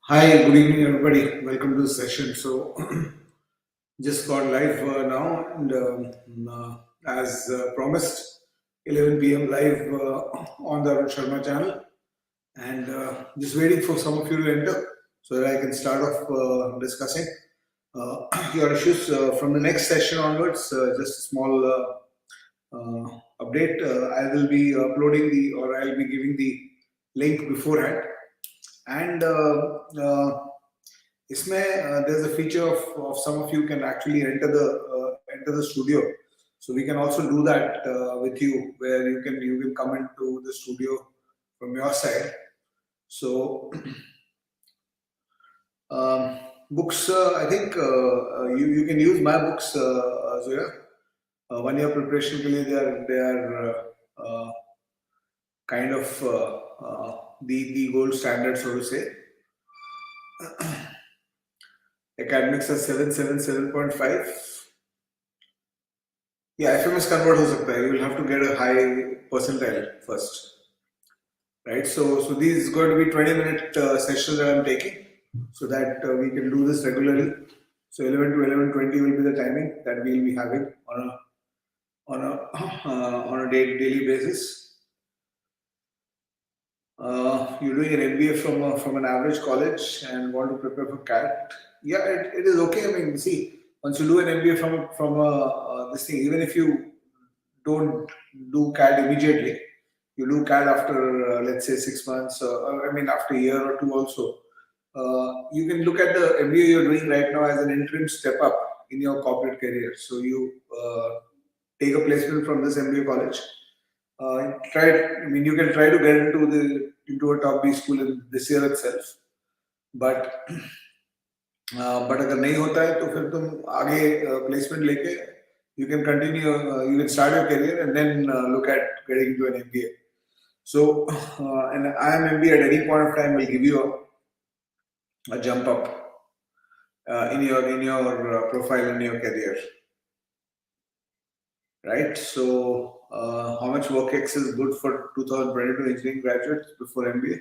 Hi, good evening, everybody. Welcome to the session. Just got live now, and as promised, 11 p.m. live on the Arun Sharma channel, and just waiting for some of you to enter so that I can start off discussing your issues from the next session onwards. Just a small update. I will be uploading or I'll be giving the link beforehand, and there's a feature of some of you can actually enter the studio, so we can also do that with you, where you can come into the studio from your side. So books, I think you can use my books, Zoya. 1 year preparation के लिए they are kind of the gold standard, so to say. Academics are 7.5. Yeah, FMS convert हो सकता है. You will have to get a high percentile first, right? So these is going to be 20-minute sessions that I'm taking, so that we can do this regularly. So 11 to 11:20 will be the timing that we'll be having on a daily basis. You're doing an MBA from an average college and want to prepare for CAT. Yeah, it is okay. I mean, see, once you do an MBA from this thing, even if you don't do CAT immediately, you do CAT after let's say 6 months, or I mean after a year or two also. You can look at the MBA you're doing right now as an interim step up in your corporate career. So you take a placement from this MBA college. I mean, you can try to get into a top B school in this year itself, but अगर नहीं होता है तो फिर तुम आगे placement लेके you can continue, you can start your career and then look at getting into an MBA. So an IIM MBA at any point of time will give you a jump up in your profile, in your career, right? So how much WorkX is good for 2022 engineering graduates before MBA?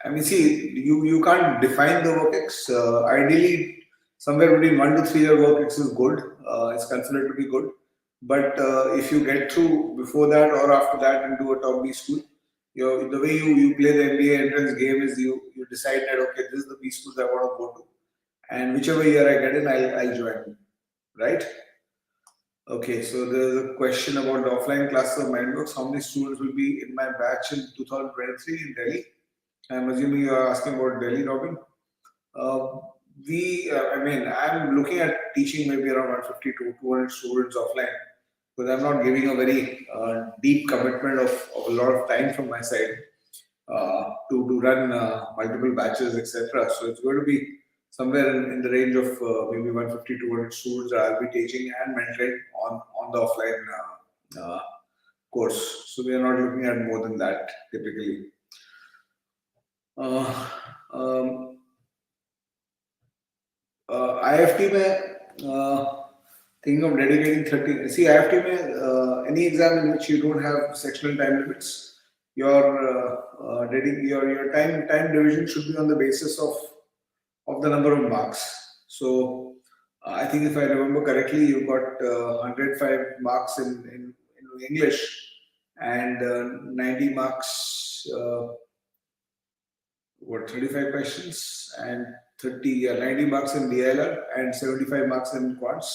I mean, see, you can't define the WorkX. Ideally, somewhere between 1 to 3 year WorkX is good. It's considered to be good. But if you get through before that or after that into a top B school, the way you play the MBA entrance game is you decide that, okay, this is the B schools I want to go to, and whichever year I get in, I'll join, right? Okay, so there's a question about the offline classes of Mindworkzz. How many students will be in my batch in 2023 in Delhi? I'm assuming you are asking about Delhi, Robin. I mean, I'm looking at teaching maybe around 150 to 200 students offline, because I'm not giving a very deep commitment of a lot of time from my side to run multiple batches, etc. So it's going to be somewhere in the range of maybe 150 to 200 students that I'll be teaching and mentoring on the offline course. So we are not looking at more than that typically. IFT में thinking of dedicating 30. See, IFT में any exam in which you don't have sectional time limits, your time division should be on the basis of the number of marks. So I think if I remember correctly, you got 105 marks in English and 90 marks. 35 questions and 90 marks in DLR and 75 marks in quads.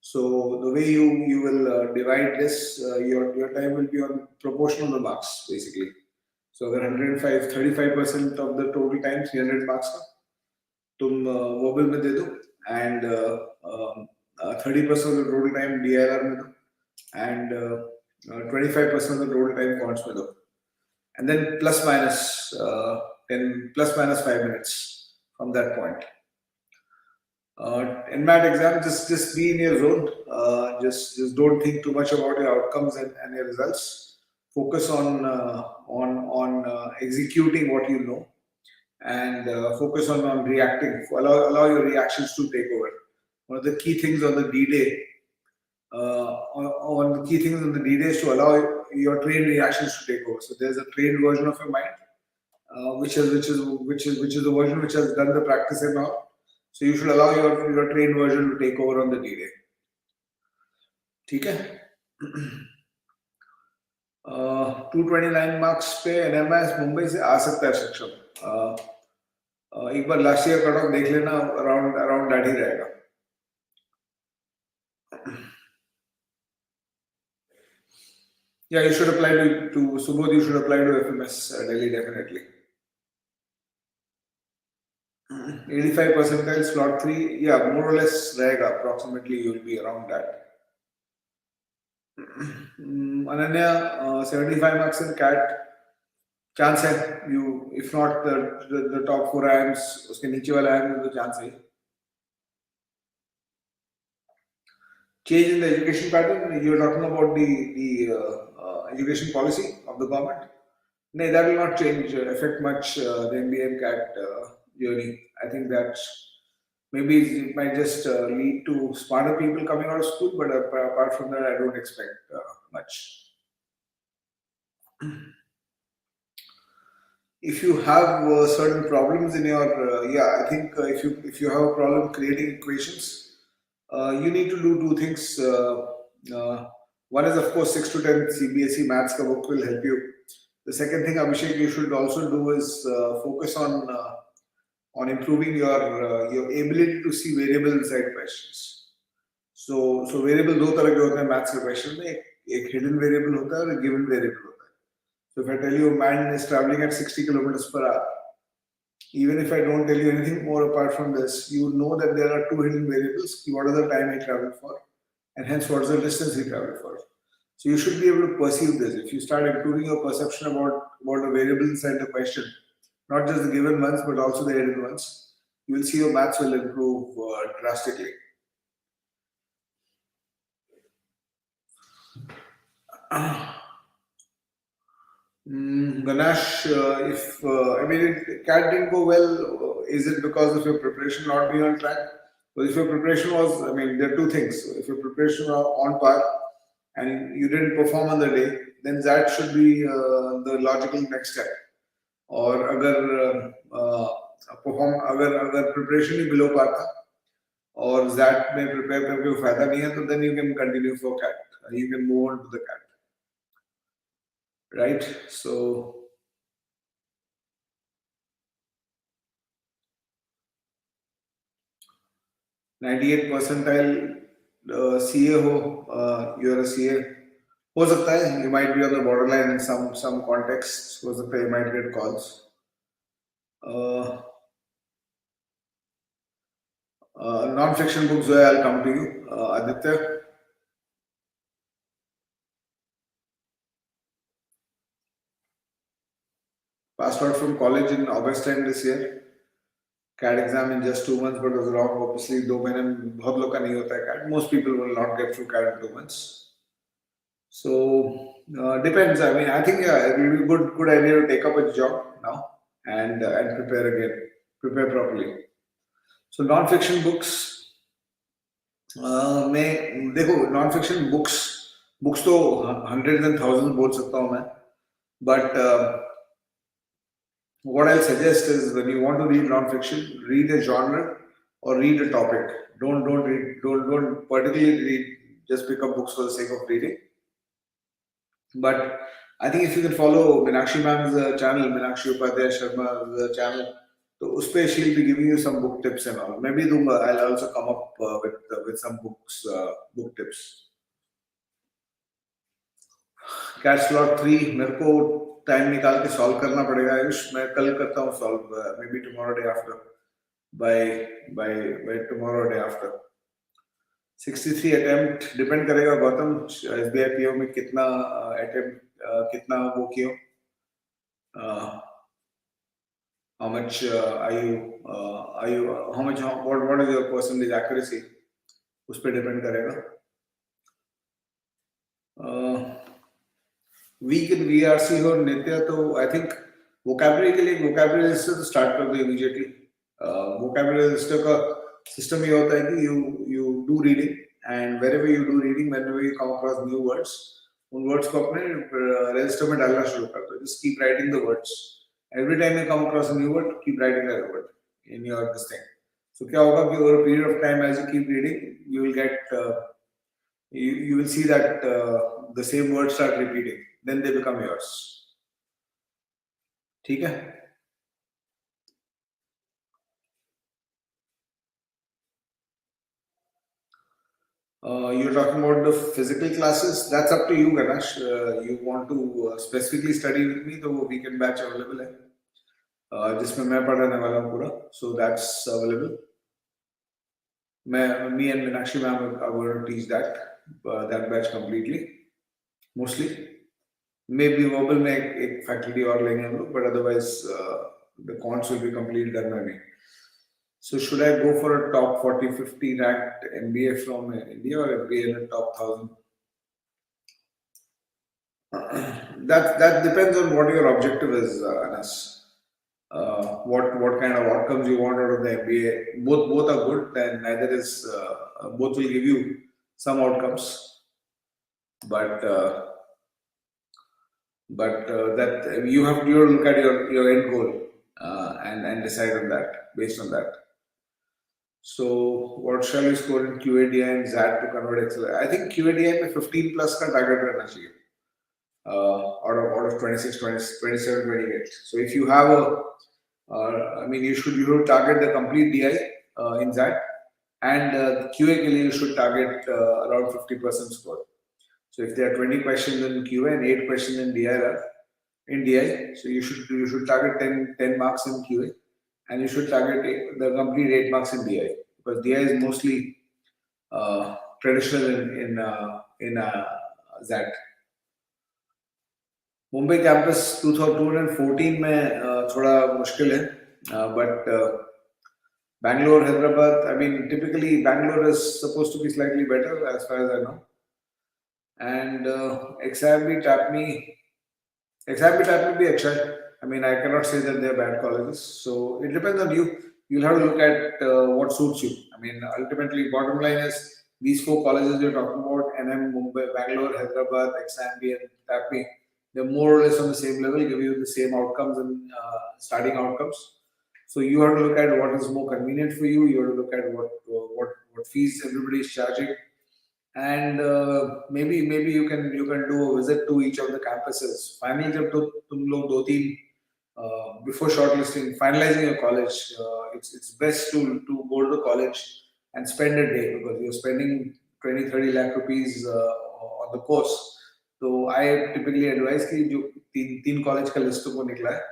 So the way you will divide this, your time will be on proportional to marks basically. So अगर 105 35% of the total time 300 marks का तुम verbal में दे दो, and 30% of the total time DLR में दो, and 25% of the total time quads में दो, and then plus minus 5 minutes from that point. In MAT exam, just be in your zone. Just don't think too much about your outcomes and your results. Focus on executing what you know, and focus on reacting. Allow your reactions to take over. One of the key things on the D-Day, is to allow your trained reactions to take over. So there's a trained version of your mind, which is the version which has done the practice and all. So you should allow your trained version to take over on the D-Day. ठीक है? 229 marks पे NMIS Mumbai से आ सकता है सक्षम. एक बार last year cut off देख लेना, अराउंड दैट ही रहेगा. Yeah, you should apply to Subodh. You should apply to FMS Delhi definitely. 85 percentile slot 3. Yeah, more or less रहेगा. Approximately you will be around that. Ananya, 75 marks in CAT. Chance है. You, if not the top 4 IIMs, उसके नीचे वाला IIM में तो chance है. Change in the education pattern. You are talking about the education policy of the government. No, that will not change, affect much the MBA and CAT journey. I think that maybe it might just lead to smarter people coming out of school, but apart from that, I don't expect much. If you have certain problems in your, I think if you have a problem creating equations, you need to do 2 things. One is, of course, 6 to 10 CBSE maths ka book will help you. The second thing, Abhishek, you should also do is focus on improving your ability to see variable inside questions. So variable दो तरह के होते हैं maths के question में. एक hidden variable होता है और एक given variable होता है. So if I tell you a man is traveling at 60 kilometers per hour, even if I don't tell you anything more apart from this, you know that there are 2 hidden variables. What is the time he traveled for, and hence what is the distance he traveled for. So you should be able to perceive this. If you start improving your perception about the variables inside the question, not just the given ones but also the hidden ones, you will see your maths will improve drastically. Ganesh, if CAT didn't go well, is it because of your preparation not being on track? Well, if your preparation was, there are 2 things. So if your preparation was on par and you didn't perform on the day, then that should be the logical next step. Or अगर preparation ही below par था और that में prepare करके कोई फायदा नहीं है, तो then you can continue for CAT. You can move on to the CAT. Right? So $98 percentile CA हो, you are a CA. हो सकता है, you might be on the borderline in some contexts. हो सकता है you might get calls. Non-fiction books, I'll come to you. Aditya. Passed out from college in August time this year. CAT exam in just 2 months, but was wrong. Obviously, 2 महीने में बहुत लोग का नहीं होता है CAT. Most people will not get through CAT in 2 months. So depends. I think it will be good idea to take up a job now and prepare again, prepare properly. So non-fiction books. मैं देखो non-fiction books तो hundreds and thousands बोल सकता हूँ मैं, but what I'll suggest is when you want to read non-fiction, read a genre or read a topic. Don't particularly read, just pick up books for the sake of reading. But I think if you can follow Meenakshi ma'am's channel, Meenakshi Upadhyay Sharma's channel, so uspe she'll be giving you some book tips and all. Maybe I'll also come up with some books, book tips. CAT slot 3 मेरे को time निकाल के solve करना पड़ेगा आयुष. मैं कल करता हूँ solve, may be tomorrow day after, by tomorrow day after. 63 attempt depend करेगा गौतम SBI PO में कितना अटेम्प्ट कितना वो कियो, how much what is your percentage accuracy, उस पे डिपेंड करेगा. वीक इन VRC हो नित्य, तो आई थिंक वोकैबुलरी के लिए वोकैबुलरी रजिस्टर तो स्टार्ट कर दो इमीडिएटली. वोकैबुलरी रजिस्टर का सिस्टम ये होता है कि you do reading, and wherever you do reading, whenever you come across new words, उन words को अपने रजिस्टर में डालना शुरू कर दो. Just keep writing the words Every time you come across a new word, keep writing that word in your this thing. So क्या होगा कि over a period of time, as you keep reading, you will get you will see that the same words start repeating. Then they become yours. ठीक है? You're talking about the physical classes. That's up to you, Ganesh. You want to specifically study with me, तो वो weekend batch available है. जिसमें मैं पढ़ाने वाला हूँ पूरा. So that's available. Me and Meenakshi ma'am are going to teach that batch completely, mostly. Maybe verbal में एक faculty और लेंगे हम लोग, but otherwise the cons will be completely done by me. So should I go for a top 40, 50 ranked MBA from India or MBA in a top 1000? That depends on what your objective is, Anas. What kind of outcomes you want out of the MBA. Both are good, and neither is both will give you some outcomes, but that you have to look at your end goal and decide on that based on that. So what shall we score in QADI and ZAT to convert Excel? I think QADI में 15 plus का target रहना चाहिए. Out of 26, 20, 27, 28. So if you have you should target the complete DI in that, and QA के लिए you should target around 50% score. So if there are 20 questions in QA and 8 questions in DI, so you should target 10 marks in QA, and you should target the complete 8 marks in DI, because DI is mostly traditional in that. Mumbai campus 2014 में थोड़ा मुश्किल है, but Bangalore, Hyderabad, I mean, typically Bangalore is supposed to be slightly better as far as I know. And XIMB TAPME be अच्छा. I mean, I cannot say that they are bad colleges. So it depends on you. You'll have to look at what suits you. I mean, ultimately, bottom line is these 4 colleges you're talking about, NM, Mumbai, Bangalore, Hyderabad, XIMB, and TAPME, they're more or less on the same level, give you the same outcomes and starting outcomes. So you have to look at what is more convenient for you. You have to look at what fees everybody is charging, and maybe you can do a visit to each of the campuses. Finally, जब तुम लोग 2-3 before shortlisting, finalizing your college, it's best to go to the college and spend a day, because you're spending 20-30 lakh rupees on the course. So I typically advise कि जो 3 college का list को निकला है,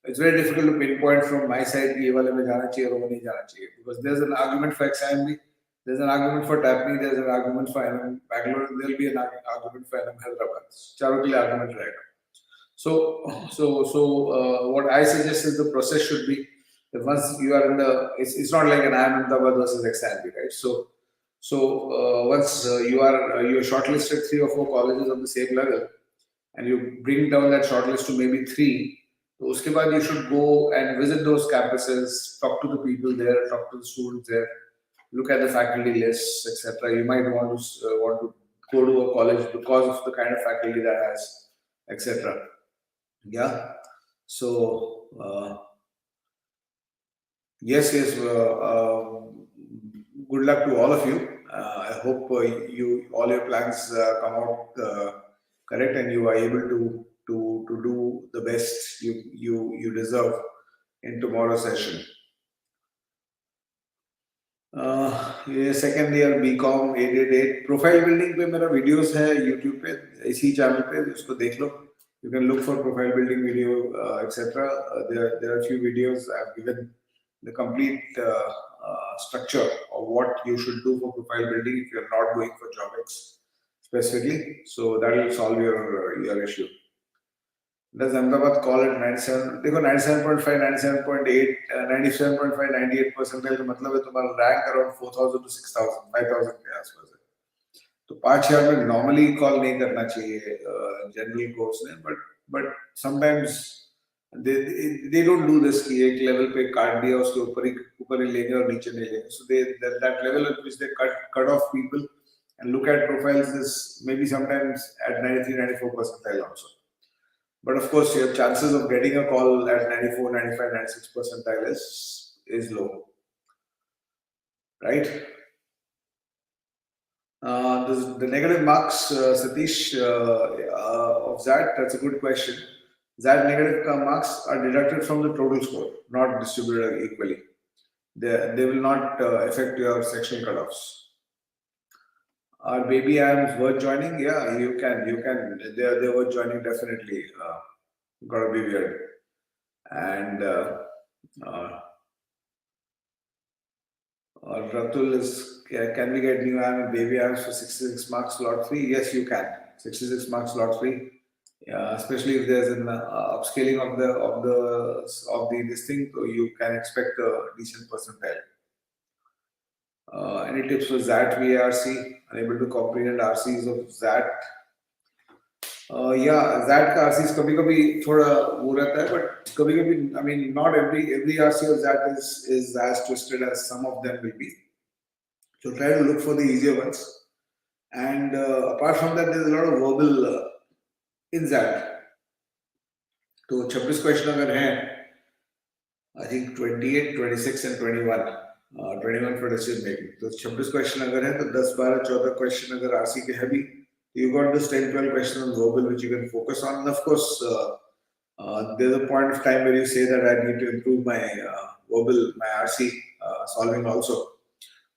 it's very difficult to pinpoint from my side कि ये वाले में जाना चाहिए और वो नहीं जाना चाहिए, because there's an argument for XIMB, there's an argument for TAPME, there's an argument for NM Bangalore, and there'll be an argument for NM Hyderabad. चारों के लिए argument रहेगा. So what I suggest is the process should be that once you are in it's not like an Ahmedabad versus XIMB, right? So once you're shortlisted 3 or 4 colleges on the same level, and you bring down that shortlist to maybe 3, so uske baad you should go and visit those campuses, talk to the people there, talk to the students there, look at the faculty lists, etc. You might want to go to a college because of the kind of faculty that has, etc. Yeah. So yes. Good luck to all of you. I hope all your plans come out correct, and you are able to do the best you deserve in tomorrow's session. ये second year BCom 888 profile building पे मेरा videos है YouTube पे, इसी channel पे, उसको देख लो. You can look for profile building video, etc. There are a few videos I've given the complete structure of what you should do for profile building if you're not going for JobX specifically. So that will solve your issue. Does Ahmedabad call it 97? देखो 97.5, 97.8, 97.5, 98 percentile का मतलब है तुम्हारा rank around 4000 to 6000, 5000 के आसपास है. तो 5000 में नॉर्मली कॉल नहीं करना चाहिए जनरल कोर्स ने, but sometimes they don't do this कि एक लेवल पे काट दिया उसके ऊपर ही लेंगे और नीचे नहीं लेंगे. So that level at which they cut off people and look at profiles is maybe sometimes at 93-94 percentile also. But of course, your chances of getting a call at 94, 95, 96 percentile is low, right? The negative marks, Satish, of that, that's a good question. That negative marks are deducted from the total score, not distributed equally. They will not affect your sectional cutoffs. Are baby AMs worth joining? Yeah, you can. They're worth joining definitely. Gotta be weird. And uh, Ratul is, can we get new AM and baby AMs for 66 marks slot free? Yes, you can. 66 marks slot free. Yeah, especially if there's an upscaling of the this thing, so you can expect a decent percentile. Any tips for ZAT VARC? Unable to comprehend RCs of ZAT? या ZAT का RCs कभी कभी थोड़ा वो रहता है, but कभी कभी I mean not every RC of ZAT is as twisted as some of them will be. So try to look for the easier ones. And apart from that, there's a lot of verbal in ZAT. तो 26 question अगर हैं, I think 28, 26 and 21. 21 for decision making. तो 26 question अगर है तो 10, 12, 14 question अगर RC के है भी, you got this 10, 12 questions on verbal which you can focus on. And of course, there's a point of time where you say that I need to improve my verbal, my RC solving also.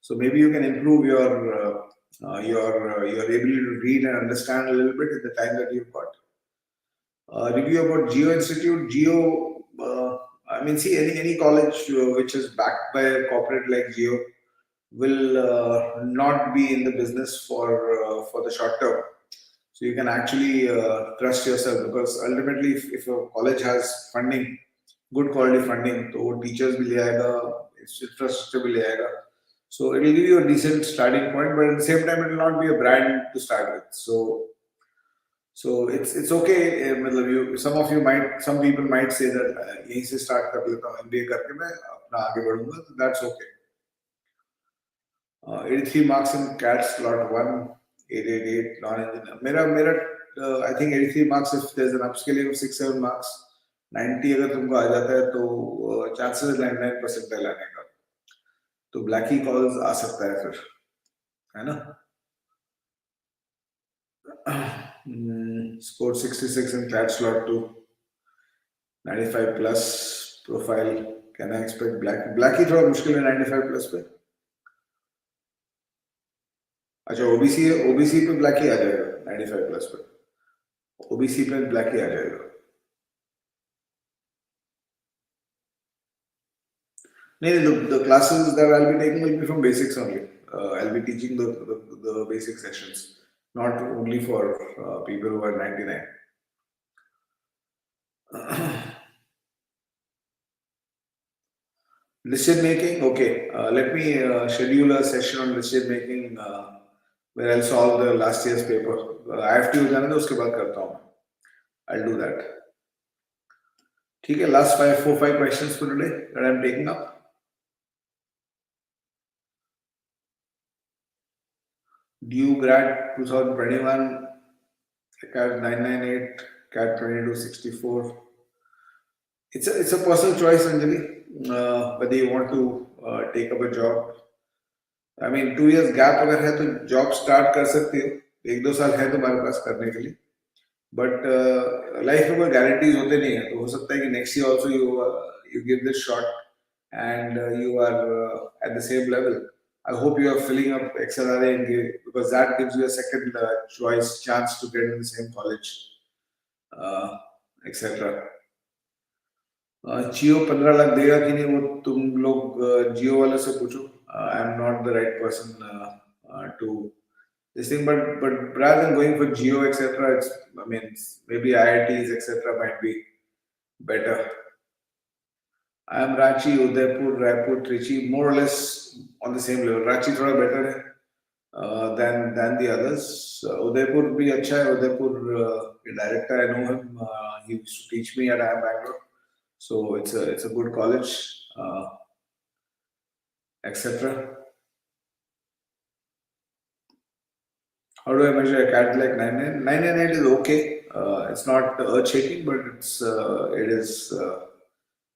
So maybe you can improve your ability to read and understand a little bit in the time that you've got. Review about Geo Institute. Geo, I mean, see, any college which is backed by a corporate like Geo will not be in the business for the short term. So you can actually trust yourself, because ultimately, if a college has funding, good quality funding, तो वो teachers भी ले आएगा, infrastructure भी ले आएगा. So it will give you a decent starting point, but at the same time, it will not be a brand to start with. So it's okay. मतलब some people might say that यहीं से start कर लेता हूँ, MBA करके मैं अपना आगे बढ़ूंगा. So that's okay. 83 marks in CAT slot 1, 888 non-engineer. मेरा I think 83 marks, if there's an upscaling of 6-7 marks, 90 अगर तुमको आ जाता है तो chances 99% आने का. तो ब्लैकी कॉल्स आ सकता है फिर, है ना? Scored 66 in CAT slot 2, 95 plus profile. Can I expect Blackie थोड़ा मुश्किल है 95 plus पे. अच्छा, ओबीसी पे ब्लैकी आ जाएगा 95 प्लस पे. ओबीसी पे ब्लैकी आ जाएगा. नहीं, the classes that I'll be taking will be from basics only. I'll be teaching the basic sessions, not only for people who are 99. Decision making, okay. Let me schedule a session on decision making where I'll solve the last year's paper. I have to जाना तो उसके बाद करता हूँ. I'll do that. ठीक है, last 4-5 questions for today that I'm taking up. Due grad 2021, CAT 998, CAT 2264. It's a personal choice, Anjali, whether you want to take up a job. I mean, 2 years gap अगर है तो job start कर सकते हो. 1-2 साल है तुम्हारे पास करने के लिए. But life में कोई guarantees होते नहीं है. तो हो सकता है कि next year also you give this shot and you are at the same level. I hope you are filling up XLRA because that gives you a second choice chance to get in the same college, etc. जियो 15 लाख देगा कि नहीं, वो तुम लोग जियो वाले से पूछो. I am not the right person to this thing, but rather than going for Geo, etc., I mean, maybe IITs, etc., might be better. I am Ranchi, Udaipur, Raipur, Trichy, more or less on the same level. Ranchi थोड़ा better है than the others. Udaipur भी अच्छा है. Udaipur director, I know him. He used to teach me at IIM Bangalore, so it's a good college, etc. How do I measure a CAT like 998? 998 is okay. It's not earth shaking, but it is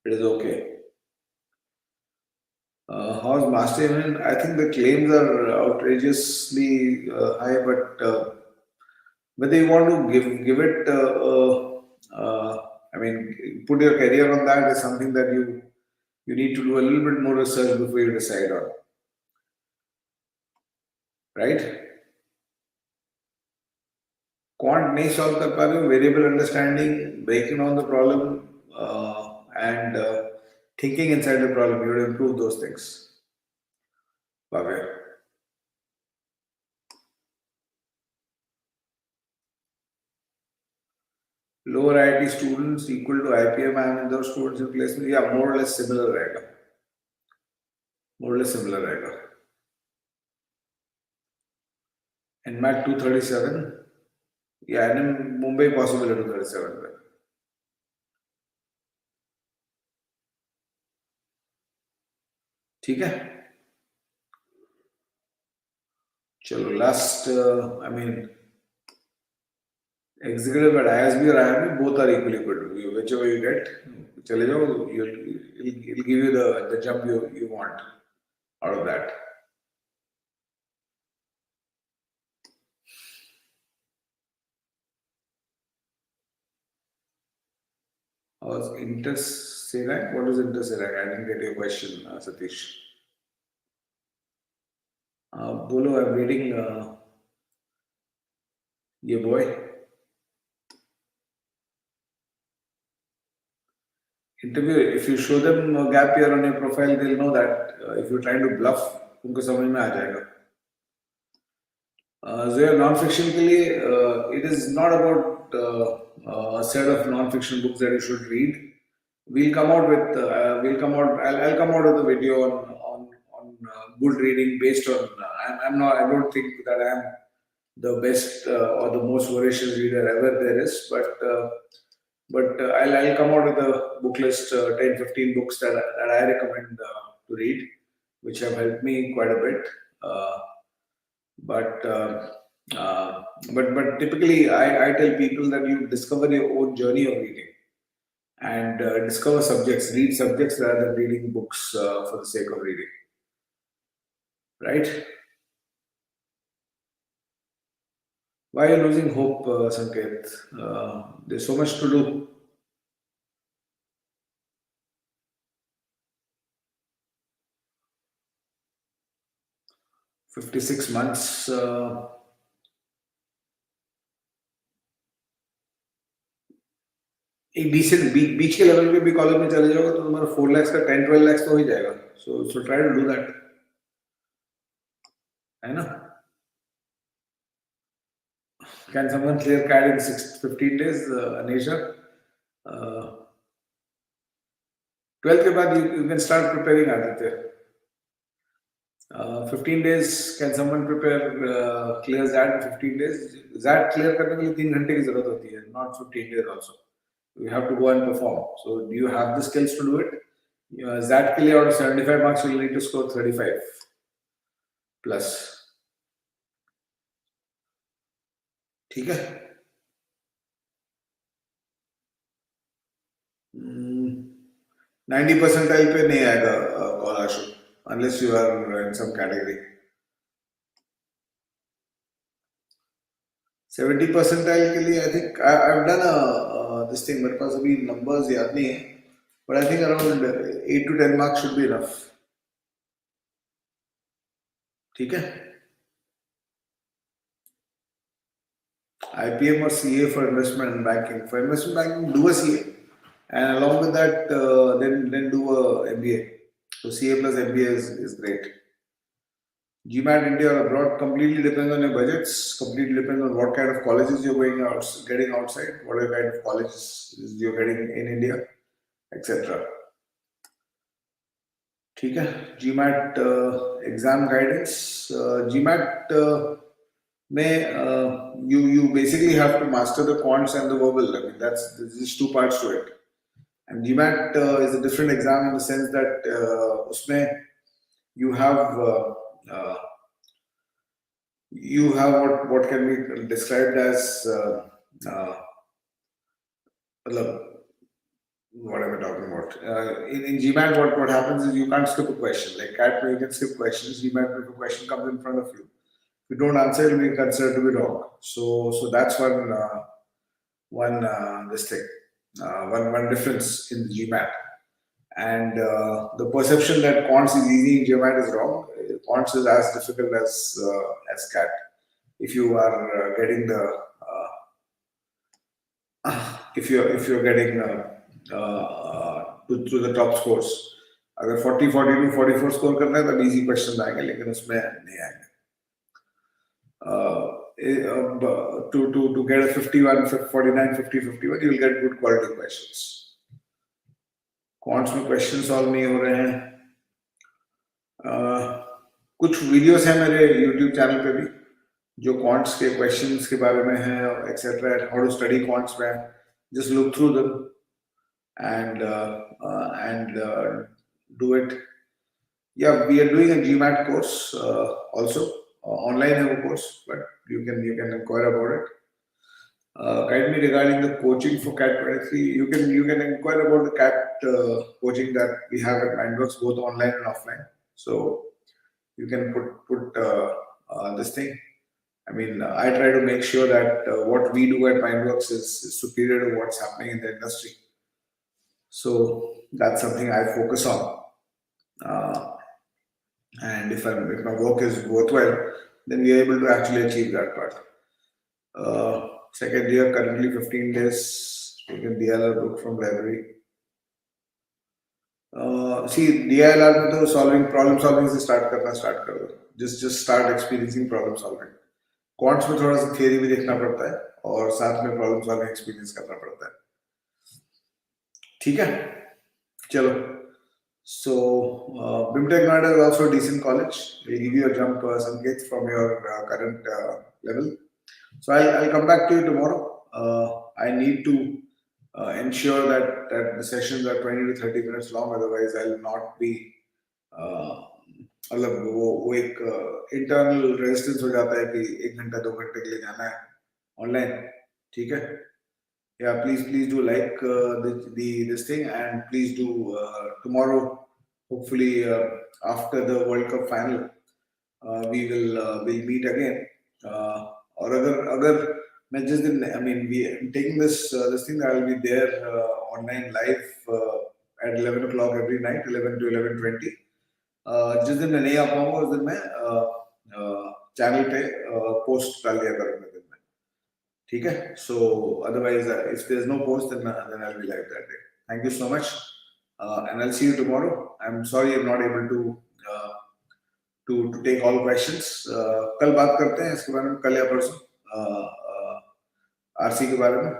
okay. How's master even? I think the claims are outrageously high, but whether you want to give it, I mean, put your career on that is something that you need to do a little bit more research before you decide on, right? Quant नहीं solve कर पा रहे हो, variable understanding, breaking down the problem, and thinking inside the problem. You will improve those things. Bhavya. Lower IIT students equal to IPM and those students in placement, yeah, more or less similar रहेगा. More or less similar रहेगा. And MAT 237, yeah, and in Mumbai possible है 237 पे. ठीक है. चलो last, I mean, executive at ISB or IIM, both are equally good. Whichever you get, चले जाओ, it'll give you the jump you want out of that. How's Interserac? What is Interserac? I didn't get your question, Satish. Bolo, I'm reading ये boy. Interview, if you show them a gap year on your profile, they'll know that if you're trying to bluff, उनको समझ में आ जाएगा. So yeah, non-fiction के लिए, it is not about a set of non-fiction books that you should read. I'll come out with a video on good reading based on. I don't think that I am the best or the most voracious reader ever there is, but I'll come out with a book list, 10, 15 books that I recommend to read, which have helped me quite a bit. But typically, I tell people that you discover your own journey of reading and discover subjects, read subjects rather than reading books for the sake of reading. Right? Why are you losing hope, Sanket? There's so much to do. $56 months. एक decent बीच के level पे भी college में चले जाओगे तो तुम्हारा 4 lakhs का 10-12 lakhs तो हो ही जाएगा. So try to do that. है ना? Can someone clear CAD in 15 days, Anisha? 12th के बाद you can start preparing Aditya. 15 days, can someone prepare clear ZAT in 15 days? ZAT clear करने के लिए 3 घंटे की जरूरत होती है, not 15 days also. You have to go and perform. So do you have the skills to do it? ZAT के लिए out of 75 marks you will need to score 35 plus. ठीक है? 90 percentile पे नहीं आएगा scholarship unless you are in some category. 70 percentile के लिए I think I've done this thing. मेरे पास अभी numbers याद नहीं है, but I think around 8 to 10 marks should be enough. ठीक है? IPM or CA for investment and banking. For investment banking, do a CA, and along with that, then do a MBA. So CA plus MBA is great. GMAT India or abroad completely depends on your budgets. Completely depends on what kind of colleges you're getting outside, what kind of colleges you're getting in India, etc. ठीक है? GMAT exam guidance. GMAT you basically have to master the quants and the verbal. I mean, there's just 2 parts to it. And GMAT is a different exam in the sense that usme you have what can be described as मतलब, what am I talking about? In GMAT, what happens is you can't skip a question. Like CAT, where you can skip questions. GMAT, if a question comes in front of you, if you don't answer, it will be considered to be wrong. So that's one this thing, one difference in the GMAT. And the perception that quants is easy in GMAT is wrong. Quants is as difficult as CAT. If you are getting the if you're getting to the top scores, अगर 40 42 44 score करना है तब easy question आएंगे, लेकिन उसमें नहीं आएंगे. To get a 51 49 50 51 you will get good quality questions. Quants में क्वेश्चन सॉल्व नहीं हो रहे हैं. कुछ वीडियोस हैं मेरे यूट्यूब चैनल पे भी जो क्वांट्स के क्वेश्चंस के बारे में है, etcetera, how to study quants में. Just look through them and do it. Yeah, we are doing a GMAT course also. Online है वो course, but you can inquire about it. Kindly regarding the coaching for CAT 23, you can inquire about the CAT coaching that we have at Mindworkzz, both online and offline. So you can put this thing. I mean, I try to make sure that what we do at Mindworkzz is superior to what's happening in the industry. So that's something I focus on. And if my work is worthwhile, then we are able to actually achieve that part. Second year, currently 15 days, taken DLR book from library. See, DLR में तो problem solving से start कर दो. Just start experiencing problem solving. Quants में थोड़ा सा theory भी देखना पड़ता है और साथ में प्रॉब्लम सॉल्विंग एक्सपीरियंस करना पड़ता है. ठीक है, चलो. So BIMTech Noida is also a decent college. We'll give you a jump, Sanket, from your current level. So I'll come back to you tomorrow. I need to ensure that the sessions are 20 to 30 minutes long. Otherwise, I'll not be मतलब वो एक internal resistance हो जाता है कि 1 घंटा 2 घंटे के लिए जाना है ऑनलाइन. ठीक है. Yeah, please do like this thing, and please do tomorrow, hopefully after the World Cup final, we'll meet again. और अगर मैं जिस दिन, I mean, we taking this thing, I will be there online live at 11 o'clock every night, 11 to 11:20. जिस दिन मैं नहीं आ पाऊंगा उस दिन मैं चैनल पे पोस्ट डाल दिया करूंगा दिन में. ठीक है. So otherwise, if there's no post, then I'll be live that day. Thank you so much, and I'll see you tomorrow. I'm sorry I'm not able to take all questions. कल बात करते हैं इसके बारे में, कल या परसों, आरसी के बारे में,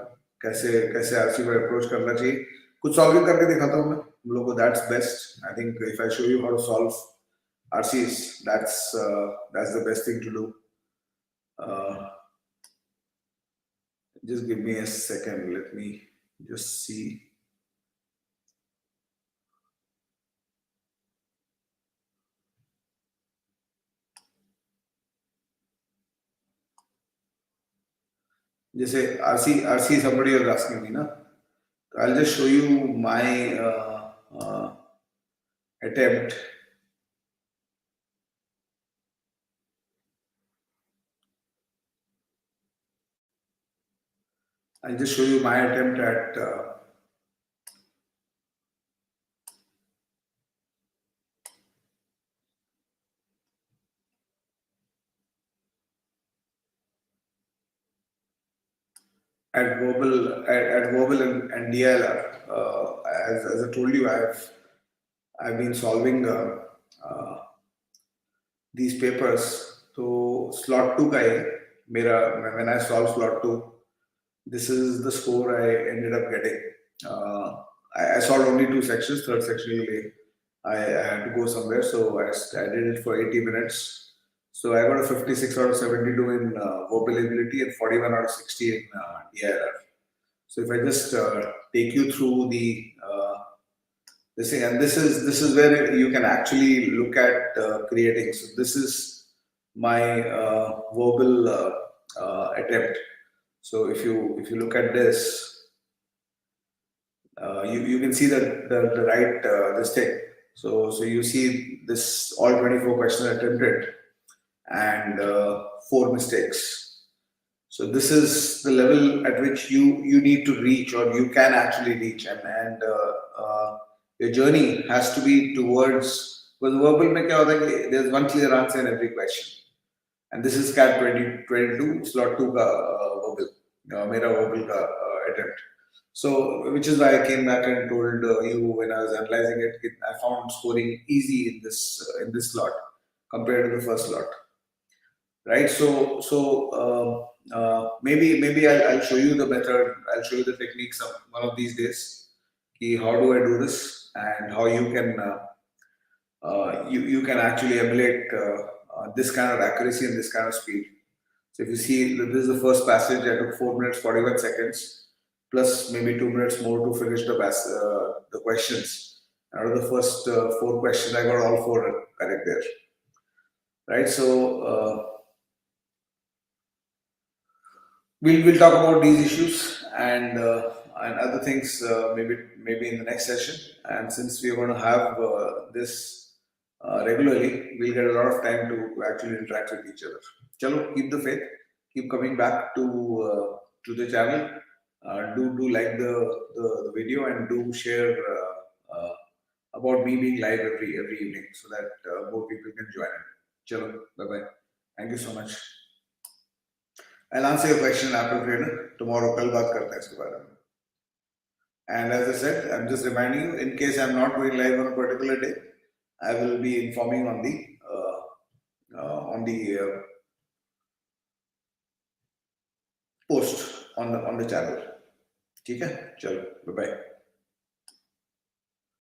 कैसे आरसी को अप्रोच करना चाहिए. कुछ सॉल्विंग करके दिखाता हूँ मैं हम लोगों को. That's best. I think if I show you how to solve RCs, that's the best thing to do. Just give me a second. Let me just see. जैसे RC somebody was asking me, na? I'll just show you my attempt. I'll just show you my attempt at verbal and DLR. As I told you, I've been solving these papers. So slot 2 का है मेरा. When I solved slot 2, this is the score I ended up getting. I solved only 2 sections. Third section I had to go somewhere, so I did it for 80 minutes. So I got a 56 out of 72 in verbal ability and 41 out of 60 in DIR. So if I just take you through this thing, and this is where you can actually look at creating. So this is my verbal attempt. So if you look at this, You can see the right this thing. So you see this all 24 questions attempted and 4 mistakes. So this is the level at which you need to reach, or you can actually reach, and your journey has to be towards. Because verbal में क्या होता है कि there's one clear answer in every question, and this is CAT 2022 slot 2 का verbal, मेरा verbal का attempt. So which is why I came back and told you when I was analyzing it, I found scoring easy in this slot compared to the first slot. Right, maybe I'll show you the method, I'll show you the technique one of these days. How do I do this, and how you can you can actually emulate this kind of accuracy and this kind of speed. So if you see, this is the first passage. I took 4 minutes 41 seconds plus maybe 2 minutes more to finish the questions. Out of the first 4 questions, I got all 4 correct there. Right, so we'll talk about these issues and other things maybe in the next session. And since we're going to have this regularly, we'll get a lot of time to actually interact with each other. Chalo, keep the faith, keep coming back to the channel. Do like the video, and do share about me being live every evening, so that more people can join in. Chalo, bye bye. Thank you so much. I'll answer your question appropriately tomorrow. कल बात करते हैं इसके बारे में. And as I said, I'm just reminding you, in case I'm not going live on a particular day, I will be informing on the post on the channel. ठीक है, चलो, bye bye.